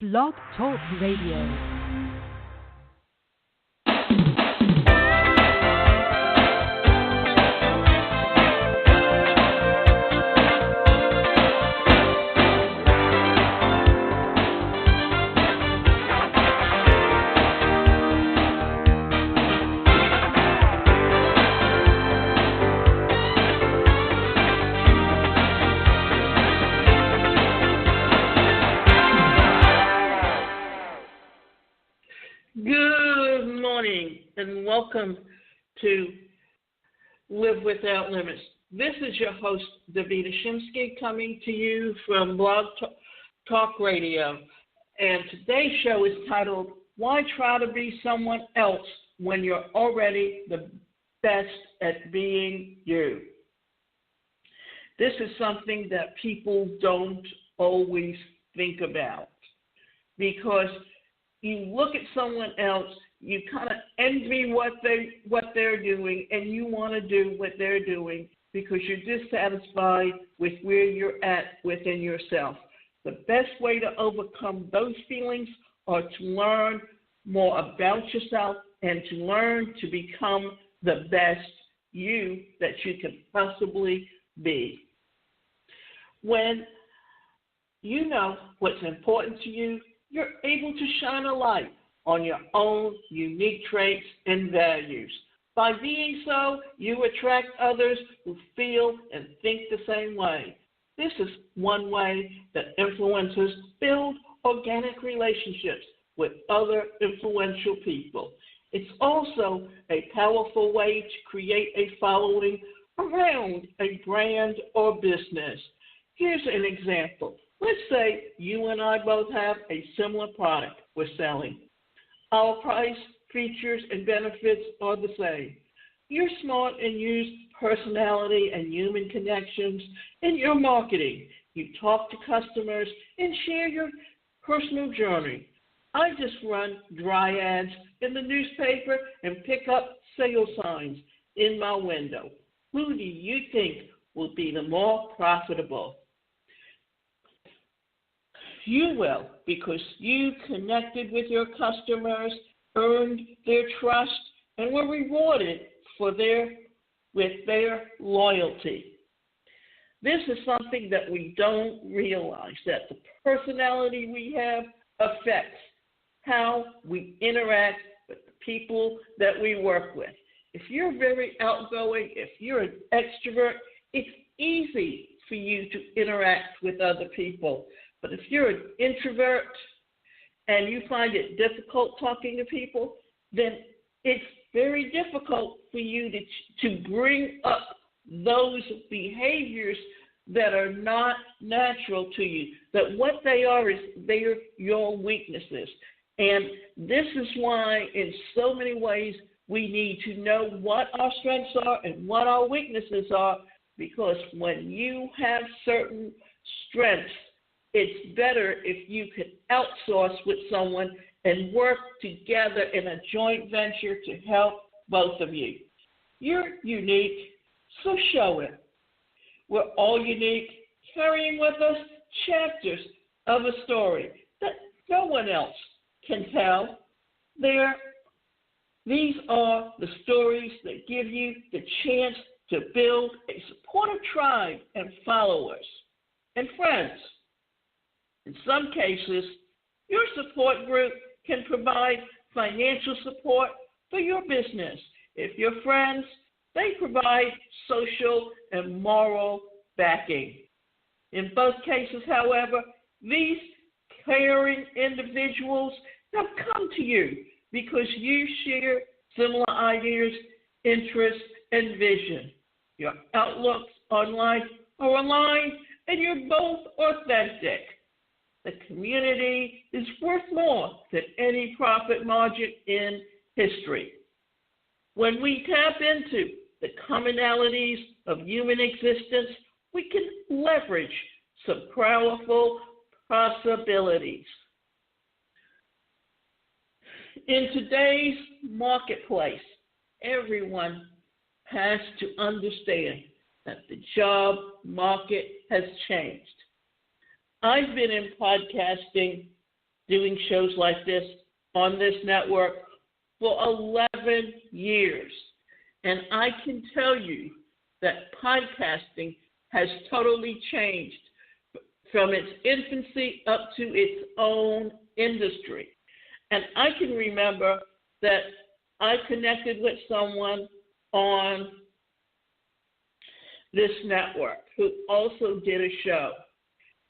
Blog Talk Radio. Good morning and welcome to Live Without Limits. This is your host, Davida Shimsky, coming to you from Blog Talk Radio. And today's show is titled, Why Try to Be Someone Else When You're Already the Best at Being You? This is something that people don't always think about because you look at someone else, you kind of envy what they're doing, and you want to do what they're doing because you're dissatisfied with where you're at within yourself. The best way to overcome those feelings are to learn more about yourself and to learn to become the best you that you can possibly be. When you know what's important to you, you're able to shine a light on your own unique traits and values. By being so, you attract others who feel and think the same way. This is one way that influencers build organic relationships with other influential people. It's also a powerful way to create a following around a brand or business. Here's an example. Let's say you and I both have a similar product we're selling. Our price, features, and benefits are the same. You're smart and use personality and human connections in your marketing. You talk to customers and share your personal journey. I just run dry ads in the newspaper and pick up sale signs in my window. Who do you think will be the more profitable? You will, because you connected with your customers, earned their trust, and were rewarded with their loyalty. This is something that we don't realize, that the personality we have affects how we interact with the people that we work with. If you're very outgoing, if you're an extrovert, it's easy for you to interact with other people. But if you're an introvert and you find it difficult talking to people, then it's very difficult for you to bring up those behaviors that are not natural to you, that what they are is they're your weaknesses. And this is why in so many ways we need to know what our strengths are and what our weaknesses are, because when you have certain strengths, it's better if you can outsource with someone and work together in a joint venture to help both of you. You're unique, so show it. We're all unique, carrying with us chapters of a story that no one else can tell. These are the stories that give you the chance to build a supportive tribe and followers and friends. In some cases, your support group can provide financial support for your business. If you're friends, they provide social and moral backing. In both cases, however, these caring individuals have come to you because you share similar ideas, interests, and vision. Your outlooks on life are aligned, and you're both authentic. The community is worth more than any profit margin in history. When we tap into the commonalities of human existence, we can leverage some powerful possibilities. In today's marketplace, everyone has to understand that the job market has changed. I've been in podcasting doing shows like this on this network for 11 years. And I can tell you that podcasting has totally changed from its infancy up to its own industry. And I can remember that I connected with someone on this network who also did a show.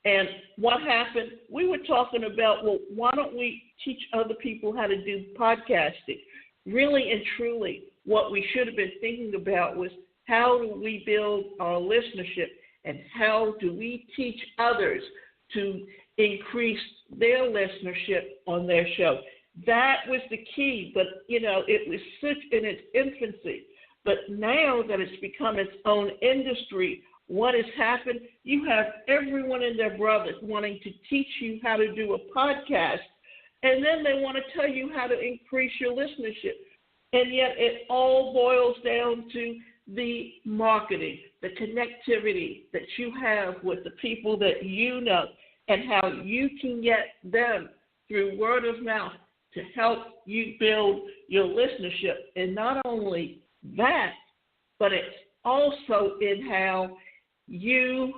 And what happened, we were talking about, well, why don't we teach other people how to do podcasting? Really and truly, what we should have been thinking about was how do we build our listenership and how do we teach others to increase their listenership on their show. That was the key, but, it was such in its infancy. But now that it's become its own industry, what has happened, you have everyone and their brother wanting to teach you how to do a podcast, and then they want to tell you how to increase your listenership. And yet it all boils down to the marketing, the connectivity that you have with the people that you know, and how you can get them through word of mouth to help you build your listenership. And not only that, but it's also in how you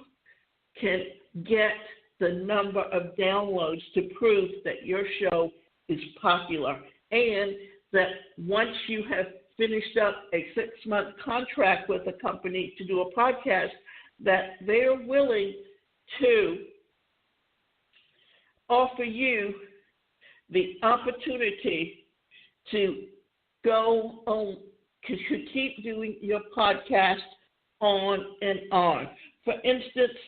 can get the number of downloads to prove that your show is popular, and that once you have finished up a 6-month contract with a company to do a podcast, that they're willing to offer you the opportunity to go on, to keep doing your podcast on and on. For instance,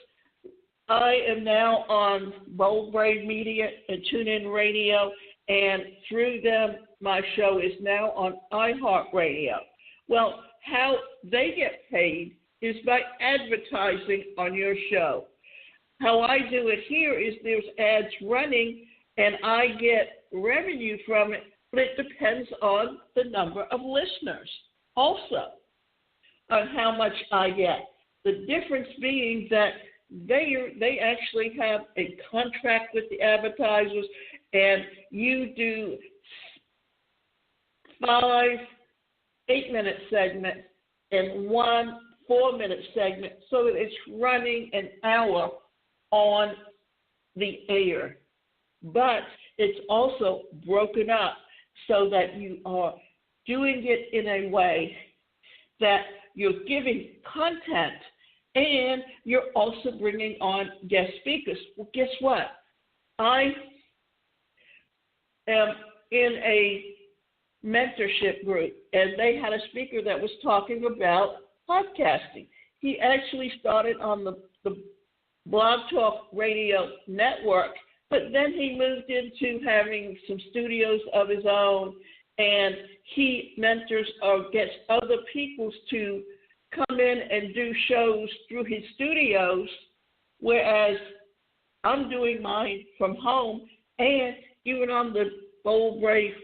I am now on Bold Brave Media and TuneIn Radio, and through them, my show is now on iHeartRadio. Well, how they get paid is by advertising on your show. How I do it here is there's ads running, and I get revenue from it, but it depends on the number of listeners also, on how much I get. The difference being that they actually have a contract with the advertisers, and you do 5 8-minute segments and 1 4-minute segment, so that it's running an hour on the air. But it's also broken up so that you are doing it in a way that you're giving content and you're also bringing on guest speakers. Well, guess what? I am in a mentorship group, and they had a speaker that was talking about podcasting. He actually started on the Blog Talk Radio network, but then he moved into having some studios of his own, and he mentors or gets other people to come in and do shows through his studios, whereas I'm doing mine from home, and even on the Bold Brave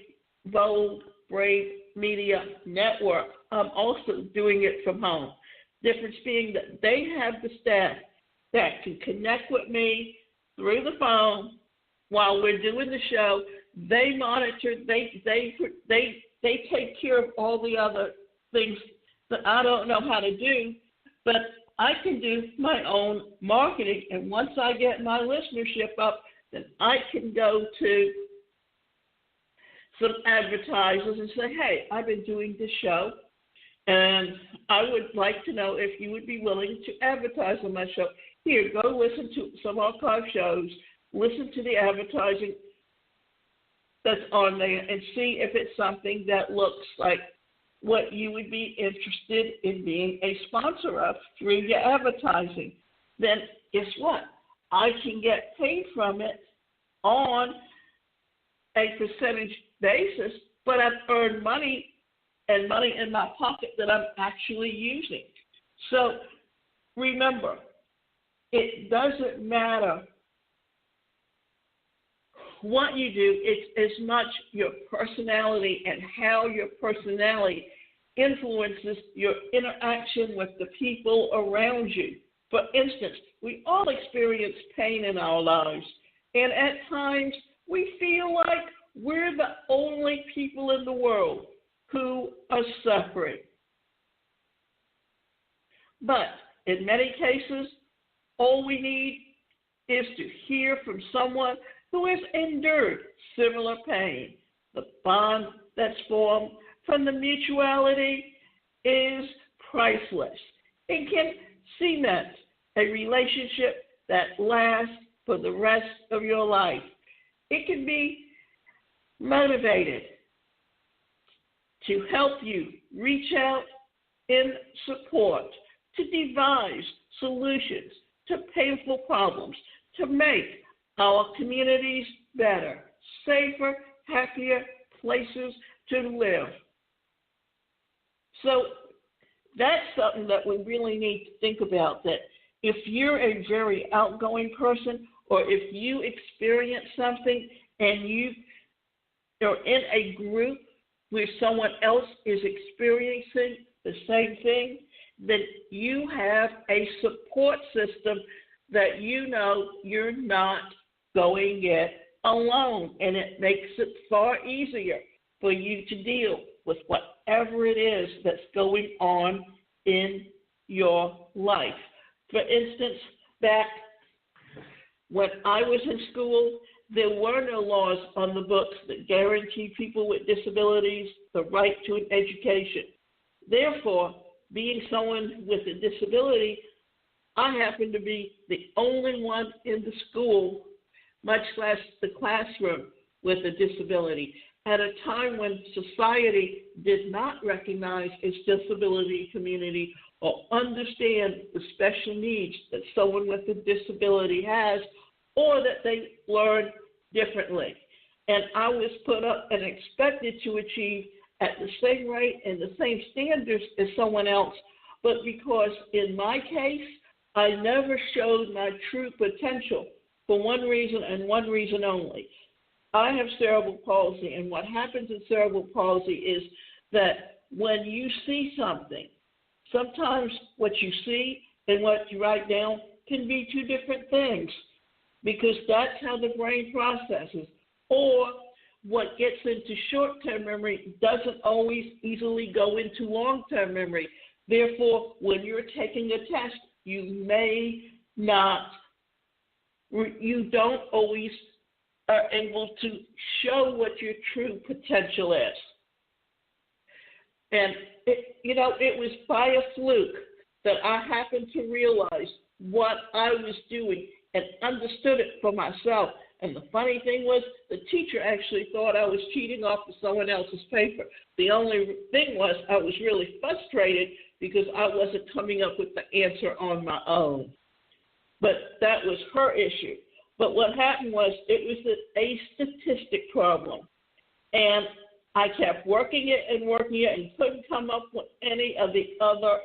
Media Network, I'm also doing it from home. Difference being that they have the staff that can connect with me through the phone while we're doing the show. They monitor, they take care of all the other things that I don't know how to do, but I can do my own marketing. And once I get my listenership up, then I can go to some advertisers and say, hey, I've been doing this show, and I would like to know if you would be willing to advertise on my show. Here, go listen to some archive shows, listen to the advertising that's on there, and see if it's something that looks like what you would be interested in being a sponsor of through your advertising. Then guess what? I can get paid from it on a percentage basis, but I've earned money and money in my pocket that I'm actually using. So remember, it doesn't matter what you do, it's as much your personality and how your personality influences your interaction with the people around you. For instance, we all experience pain in our lives, and at times we feel like we're the only people in the world who are suffering. But in many cases, all we need is to hear from someone who has endured similar pain. The bond that's formed from the mutuality is priceless. It can cement a relationship that lasts for the rest of your life. It can be motivated to help you reach out in support, to devise solutions to painful problems, to make our communities better, safer, happier places to live. So that's something that we really need to think about, that if you're a very outgoing person, or if you experience something and you are in a group where someone else is experiencing the same thing, then you have a support system that you know you're not going it alone, and it makes it far easier for you to deal with whatever it is that's going on in your life. For instance, back when I was in school, there were no laws on the books that guarantee people with disabilities the right to an education. Therefore, being someone with a disability, I happened to be the only one in the school, much less the classroom, with a disability, at a time when society did not recognize its disability community or understand the special needs that someone with a disability has, or that they learn differently. And I was put up and expected to achieve at the same rate and the same standards as someone else, but because in my case, I never showed my true potential for one reason and one reason only. I have cerebral palsy, and what happens in cerebral palsy is that when you see something, sometimes what you see and what you write down can be two different things, because that's how the brain processes. Or what gets into short-term memory doesn't always easily go into long-term memory. Therefore, when you're taking a test, you don't always are able to show what your true potential is. And it was by a fluke that I happened to realize what I was doing and understood it for myself. And the funny thing was, the teacher actually thought I was cheating off of someone else's paper. The only thing was, I was really frustrated because I wasn't coming up with the answer on my own. But that was her issue. But what happened was, it was a statistic problem. And I kept working it and couldn't come up with any of the other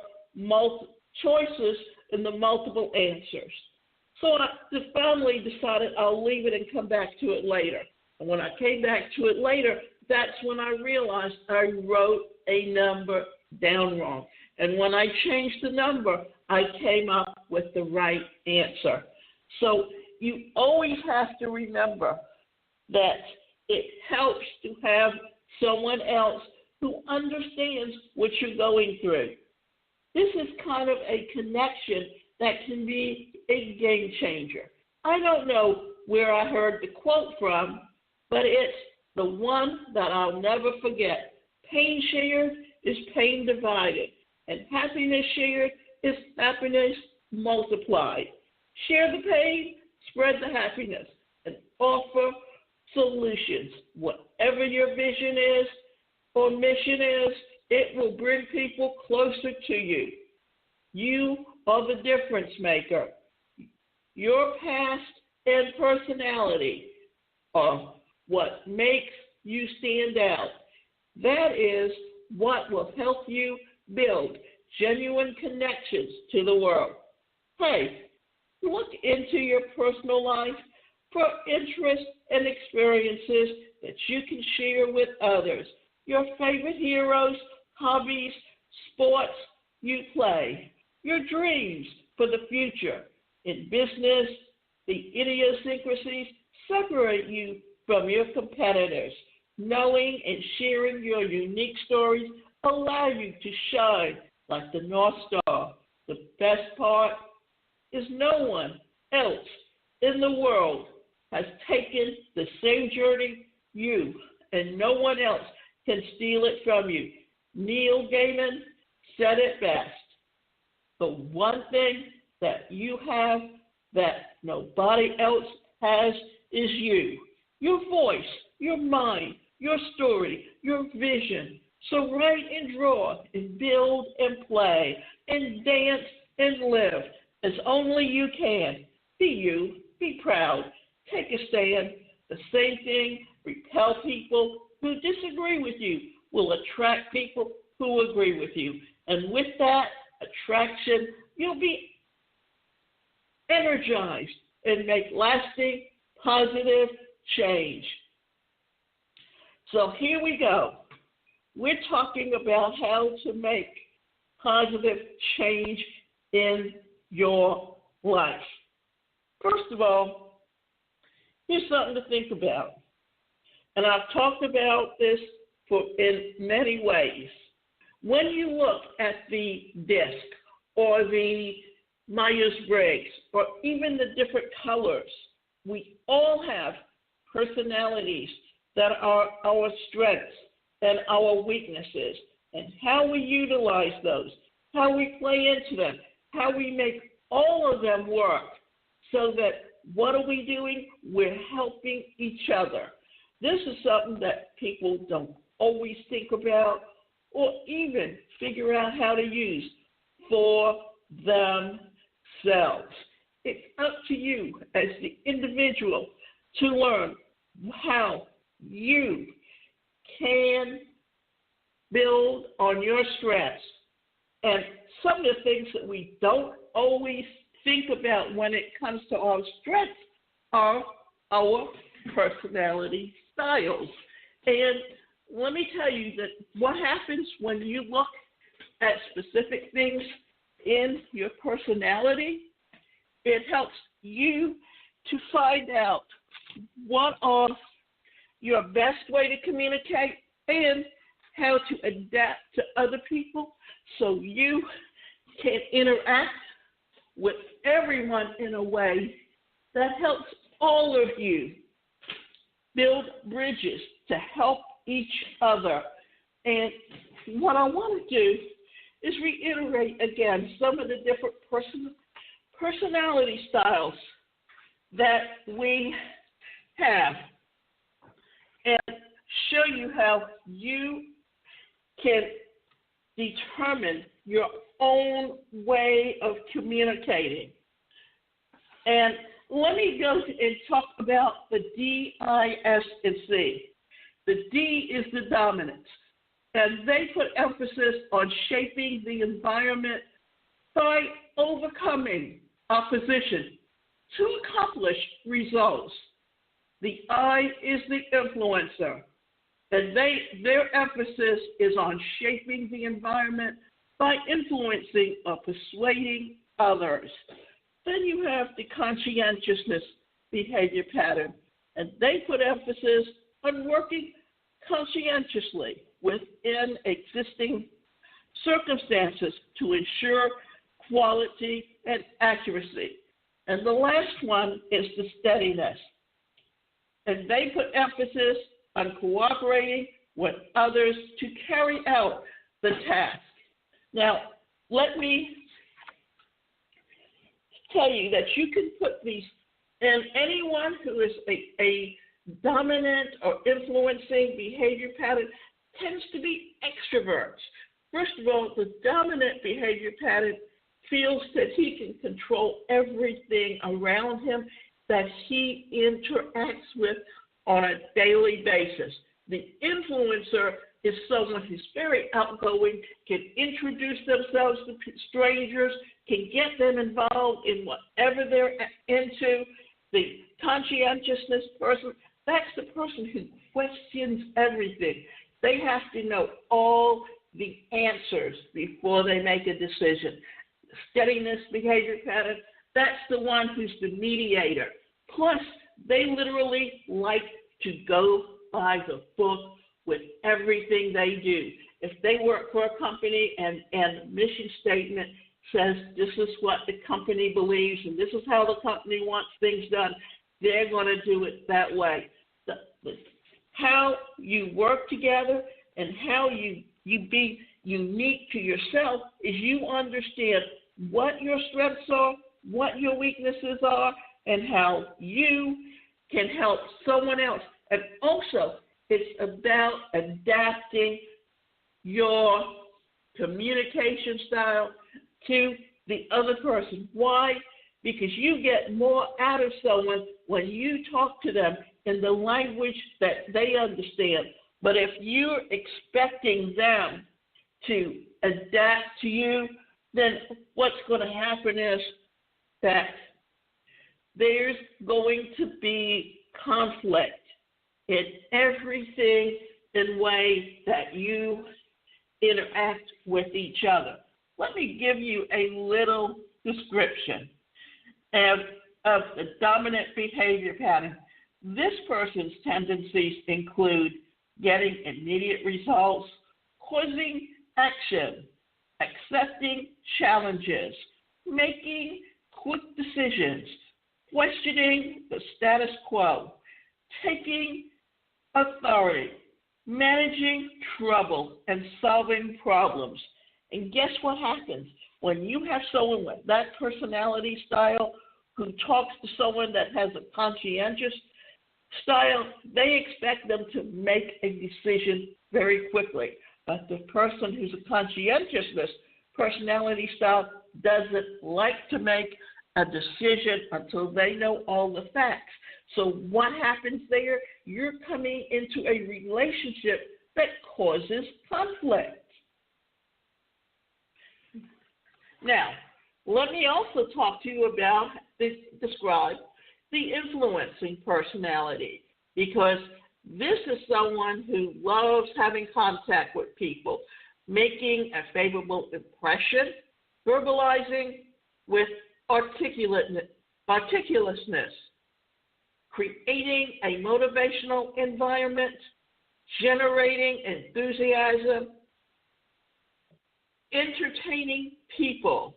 choices in the multiple answers. So the family decided I'll leave it and come back to it later. And when I came back to it later, that's when I realized I wrote a number down wrong. And when I changed the number, I came up with the right answer. So you always have to remember that it helps to have someone else who understands what you're going through. This is kind of a connection that can be a game changer. I don't know where I heard the quote from, but it's the one that I'll never forget. Pain shared is pain divided, and happiness shared is happiness multiplied. Share the pain, spread the happiness, and offer solutions. Whatever your vision is or mission is, it will bring people closer to you. You are the difference maker. Your past and personality are what makes you stand out. That is what will help you build genuine connections to the world. Hey, look into your personal life for interests and experiences that you can share with others. Your favorite heroes, hobbies, sports you play, your dreams for the future. In business, the idiosyncrasies separate you from your competitors. Knowing and sharing your unique stories allow you to shine like the North Star. The best part is no one else in the world has taken the same journey you, and no one else can steal it from you. Neil Gaiman said it best. The one thing that you have that nobody else has is you. Your voice, your mind, your story, your vision. So write and draw and build and play and dance and live as only you can. Be you, be proud, take a stand. The same thing, repel people who disagree with you, will attract people who agree with you. And with that attraction, you'll be energized and make lasting, positive change. So here we go. We're talking about how to make positive change in your life. First of all, here's something to think about. And I've talked about this in many ways. When you look at the disc or the Myers-Briggs or even the different colors, we all have personalities that are our strengths and our weaknesses, and how we utilize those, how we play into them, how we make all of them work, so that what are we doing? We're helping each other. This is something that people don't always think about or even figure out how to use for themselves. It's up to you as the individual to learn how you can build on your strengths. And some of the things that we don't always think about when it comes to our strengths are our personality styles. And let me tell you that what happens when you look at specific things in your personality, it helps you to find out what are your best way to communicate and how to adapt to other people so you can interact with everyone in a way that helps all of you build bridges to help each other. And what I want to do is reiterate again some of the different personality styles that we have and show you how you can determine your own way of communicating. And let me go and talk about the D, I, S, and C. The D is the dominance, and they put emphasis on shaping the environment by overcoming opposition to accomplish results. The I is the influencer, and their emphasis is on shaping the environment by influencing or persuading others. Then you have the conscientiousness behavior pattern, and they put emphasis on working conscientiously within existing circumstances to ensure quality and accuracy. And the last one is the steadiness, and they put emphasis on cooperating with others to carry out the task. Now, let me tell you that you can put these in anyone who is a dominant or influencing behavior pattern tends to be extroverts. First of all, the dominant behavior pattern feels that he can control everything around him that he interacts with on a daily basis. The influencer is someone who's very outgoing, can introduce themselves to strangers, can get them involved in whatever they're into. The conscientiousness person, that's the person who questions everything. They have to know all the answers before they make a decision. Steadiness behavior pattern, that's the one who's the mediator. Plus, they literally like to go by the book with everything they do. If they work for a company and the mission statement says this is what the company believes and this is how the company wants things done, they're going to do it that way. How you work together and how you be unique to yourself is you understand what your strengths are, what your weaknesses are, and how you can help someone else. And also, it's about adapting your communication style to the other person. Why? Because you get more out of someone when you talk to them in the language that they understand. But if you're expecting them to adapt to you, then what's going to happen is that there's going to be conflict in everything in ways that you interact with each other. Let me give you a little description of the dominant behavior pattern. This person's tendencies include getting immediate results, causing action, accepting challenges, making quick decisions, questioning the status quo, taking authority, managing trouble, and solving problems. And guess what happens? When you have someone with that personality style who talks to someone that has a conscientious style, they expect them to make a decision very quickly. But the person who's a conscientiousness personality style doesn't like to make a decision until they know all the facts. So what happens there? You're coming into a relationship that causes conflict. Now, let me also talk to you about describe the influencing personality, because this is someone who loves having contact with people, making a favorable impression, verbalizing with articulateness, creating a motivational environment, generating enthusiasm, entertaining people,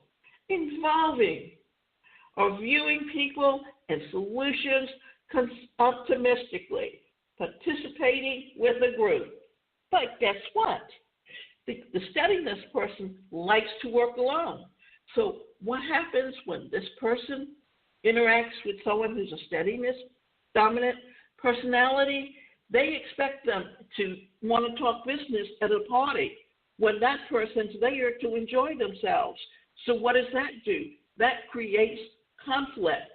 involving or viewing people and solutions optimistically, participating with a group. But guess what? The steadiness person likes to work alone. So what happens when this person interacts with someone who's a steadiness dominant personality? They expect them to want to talk business at a party when that person's there to enjoy themselves. So what does that do? That creates conflict.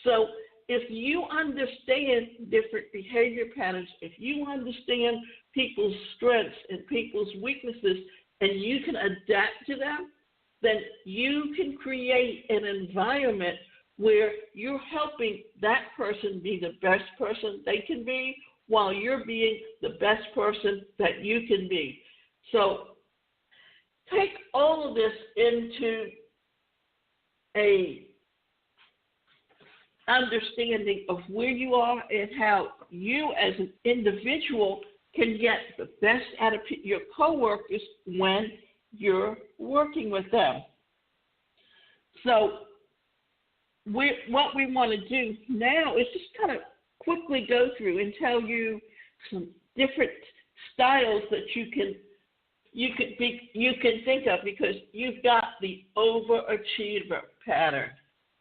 So if you understand different behavior patterns, if you understand people's strengths and people's weaknesses, and you can adapt to them, then you can create an environment where you're helping that person be the best person they can be while you're being the best person that you can be. So take all of this into a understanding of where you are and how you as an individual can get the best out of your coworkers when you're working with them. So what we want to do now is just kind of quickly go through and tell you some different styles that you can think of, because you've got the overachiever pattern.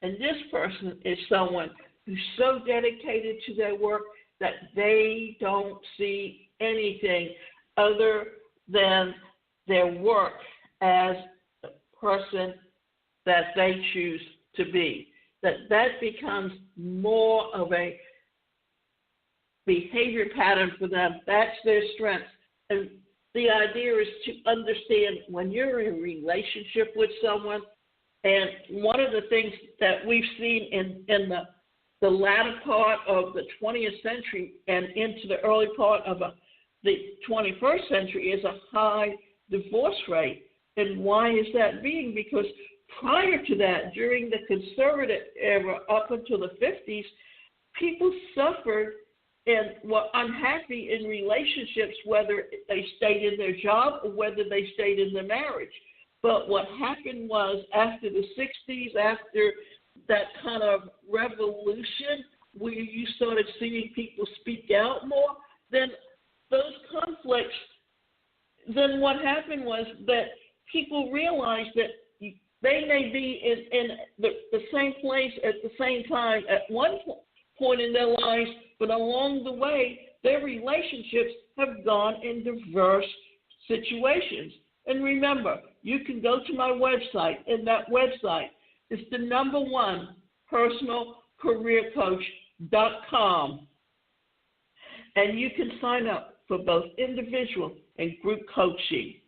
And this person is someone who's so dedicated to their work that they don't see anything other than their work as the person that they choose to be. That becomes more of a behavior pattern for them. That's their strength. And the idea is to understand when you're in a relationship with someone, and one of the things that we've seen in the latter part of the 20th century and into the early part of the 21st century is a high divorce rate. And why is that being? Because prior to that, during the conservative era up until the 50s, people suffered and were unhappy in relationships, whether they stayed in their job or whether they stayed in their marriage. But what happened was after the 60s, after that kind of revolution where you started seeing people speak out more, then those conflicts, then what happened was that people realized that they may be in the same place at the same time at one point in their lives, but along the way, their relationships have gone in diverse situations. And remember, you can go to my website, and that website is the #1 personalcareercoach.com. And you can sign up for both individual and group coaching.